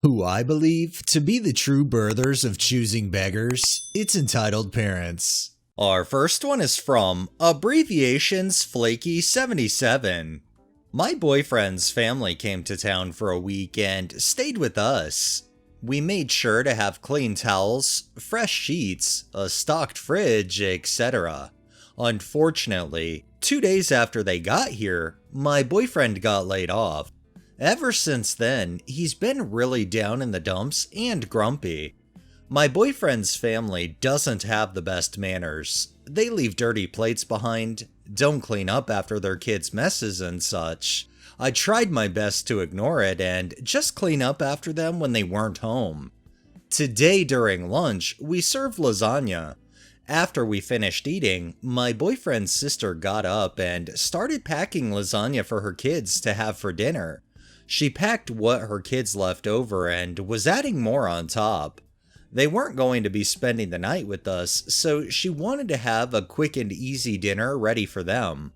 Who I believe to be the true birthers of choosing beggars, it's entitled parents. Our first one is from Abbreviations Flaky 77. My boyfriend's family came to town for a week and stayed with us. We made sure to have clean towels, fresh sheets, a stocked fridge, etc. Unfortunately, 2 days after they got here, my boyfriend got laid off. Ever since then, he's been really down in the dumps and grumpy. My boyfriend's family doesn't have the best manners. They leave dirty plates behind, don't clean up after their kids' messes and such. I tried my best to ignore it and just clean up after them when they weren't home. Today during lunch, we served lasagna. After we finished eating, my boyfriend's sister got up and started packing lasagna for her kids to have for dinner. She packed what her kids left over and was adding more on top. They weren't going to be spending the night with us, so she wanted to have a quick and easy dinner ready for them.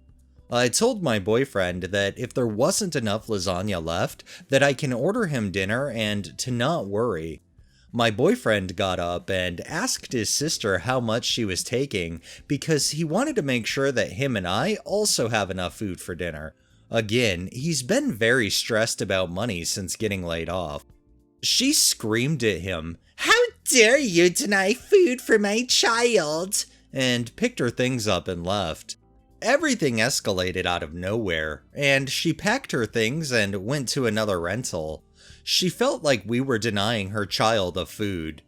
I told my boyfriend that if there wasn't enough lasagna left, that I can order him dinner and to not worry. My boyfriend got up and asked his sister how much she was taking because he wanted to make sure that him and I also have enough food for dinner. Again, he's been very stressed about money since getting laid off. She screamed at him, "How dare you deny food for my child?" and picked her things up and left. Everything escalated out of nowhere, and she packed her things and went to another rental. She felt like we were denying her child of food.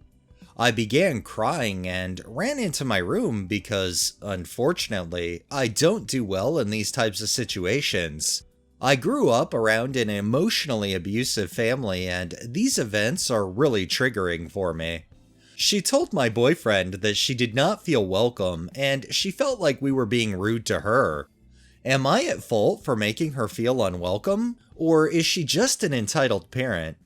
I began crying and ran into my room because, unfortunately, I don't do well in these types of situations. I grew up around an emotionally abusive family and these events are really triggering for me. She told my boyfriend that she did not feel welcome and she felt like we were being rude to her. Am I at fault for making her feel unwelcome, or is she just an entitled parent?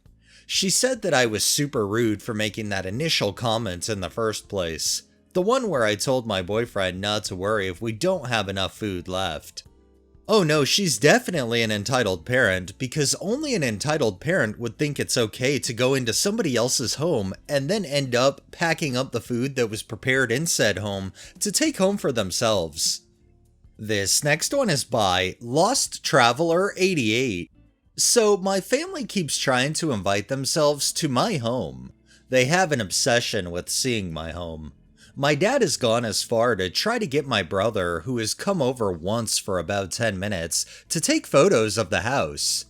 She said that I was super rude for making that initial comment in the first place, the one where I told my boyfriend not to worry if we don't have enough food left. Oh no, she's definitely an entitled parent because only an entitled parent would think it's okay to go into somebody else's home and then end up packing up the food that was prepared in said home to take home for themselves. This next one is by Lost Traveler 88. So my family keeps trying to invite themselves to my home. They have an obsession with seeing my home. My dad has gone as far to try to get my brother, who has come over once for about 10 minutes, to take photos of the house.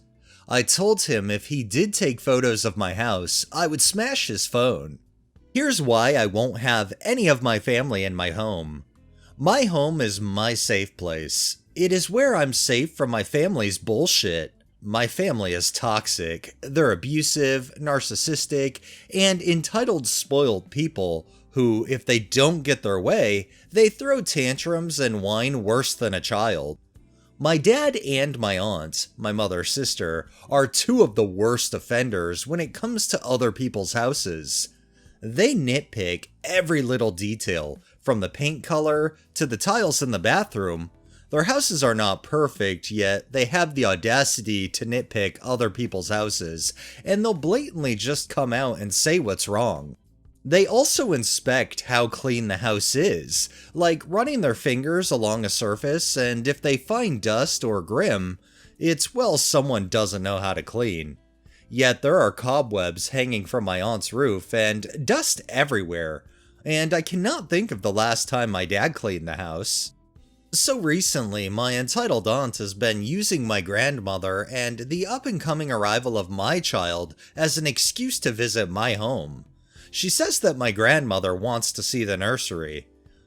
I told him if he did take photos of my house, I would smash his phone. Here's why I won't have any of my family in my home. My home is my safe place. It is where I'm safe from my family's bullshit. My family is toxic. They're abusive, narcissistic, and entitled spoiled people who, if they don't get their way, they throw tantrums and whine worse than a child. My dad and my aunt, my mother's sister, are two of the worst offenders when it comes to other people's houses. They nitpick every little detail, from the paint color to the tiles in the bathroom. Their houses are not perfect, yet they have the audacity to nitpick other people's houses, and they'll blatantly just come out and say what's wrong. They also inspect how clean the house is, like running their fingers along a surface, and if they find dust or grim, it's well someone doesn't know how to clean. Yet there are cobwebs hanging from my aunt's roof and dust everywhere, and I cannot think of the last time my dad cleaned the house. So recently, my entitled aunt has been using my grandmother and the up-and-coming arrival of my child as an excuse to visit my home. She says that my grandmother wants to see the nursery.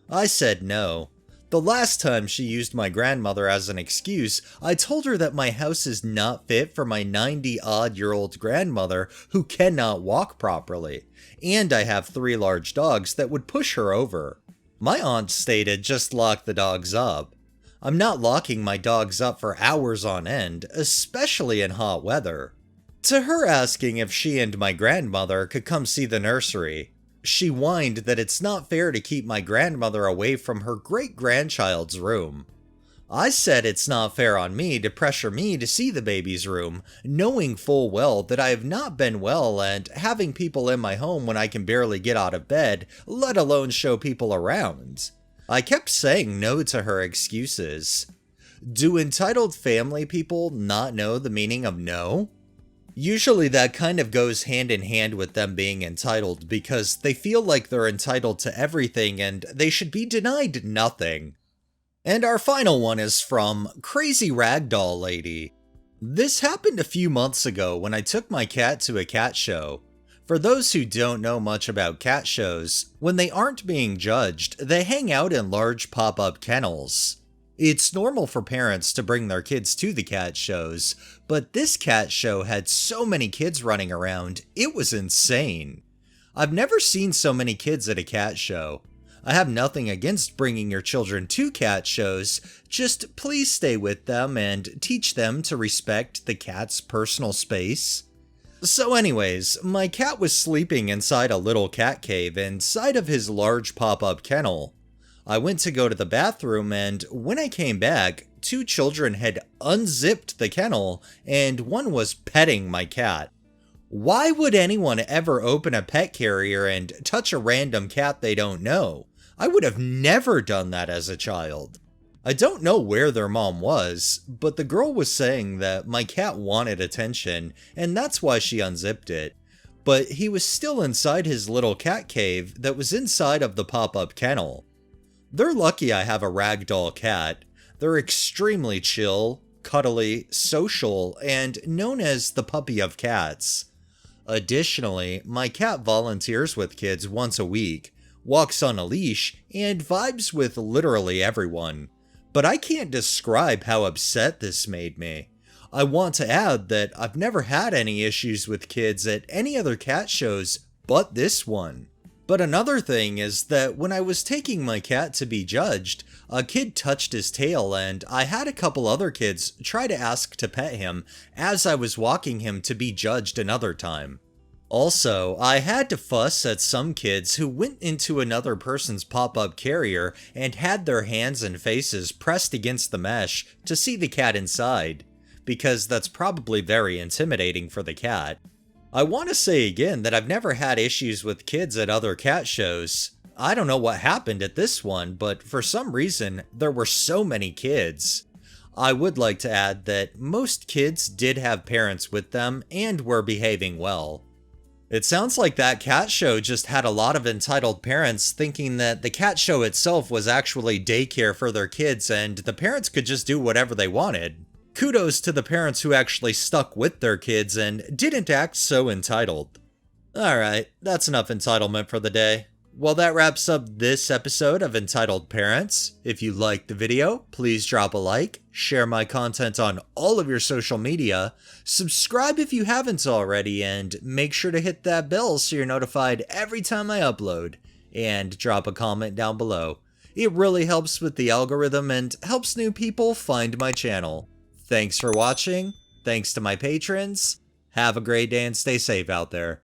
I said no. The last time she used my grandmother as an excuse, I told her that my house is not fit for my 90-odd-year-old grandmother who cannot walk properly, and I have 3 large dogs that would push her over. My aunt stated just lock the dogs up. I'm not locking my dogs up for hours on end, especially in hot weather. To her asking if she and my grandmother could come see the nursery, she whined that it's not fair to keep my grandmother away from her great-grandchild's room. I said it's not fair on me to pressure me to see the baby's room, knowing full well that I have not been well and having people in my home when I can barely get out of bed, let alone show people around. I kept saying no to her excuses. Do entitled family people not know the meaning of no? Usually that kind of goes hand in hand with them being entitled because they feel like they're entitled to everything and they should be denied nothing. And our final one is from Crazy Ragdoll Lady. This happened a few months ago when I took my cat to a cat show. For those who don't know much about cat shows, when they aren't being judged, they hang out in large pop-up kennels. It's normal for parents to bring their kids to the cat shows, but this cat show had so many kids running around, it was insane. I've never seen so many kids at a cat show. I have nothing against bringing your children to cat shows, just please stay with them and teach them to respect the cat's personal space. So anyways, my cat was sleeping inside a little cat cave inside of his large pop-up kennel. I went to go to the bathroom and when I came back, 2 children had unzipped the kennel and one was petting my cat. Why would anyone ever open a pet carrier and touch a random cat they don't know? I would have never done that as a child. I don't know where their mom was, but the girl was saying that my cat wanted attention, and that's why she unzipped it. But he was still inside his little cat cave that was inside of the pop-up kennel. They're lucky I have a ragdoll cat. They're extremely chill, cuddly, social, and known as the puppy of cats. Additionally, my cat volunteers with kids once a week, walks on a leash, and vibes with literally everyone. But I can't describe how upset this made me. I want to add that I've never had any issues with kids at any other cat shows but this one. But another thing is that when I was taking my cat to be judged, a kid touched his tail and I had a couple other kids try to ask to pet him as I was walking him to be judged another time. Also, I had to fuss at some kids who went into another person's pop-up carrier and had their hands and faces pressed against the mesh to see the cat inside, because that's probably very intimidating for the cat. I want to say again that I've never had issues with kids at other cat shows. I don't know what happened at this one, but for some reason, there were so many kids. I would like to add that most kids did have parents with them and were behaving well. It sounds like that cat show just had a lot of entitled parents thinking that the cat show itself was actually daycare for their kids and the parents could just do whatever they wanted. Kudos to the parents who actually stuck with their kids and didn't act so entitled. Alright, that's enough entitlement for the day. Well, that wraps up this episode of Entitled Parents. If you liked the video, please drop a like, share my content on all of your social media, subscribe if you haven't already, and make sure to hit that bell so you're notified every time I upload, and drop a comment down below. It really helps with the algorithm and helps new people find my channel. Thanks for watching, thanks to my patrons, have a great day and stay safe out there.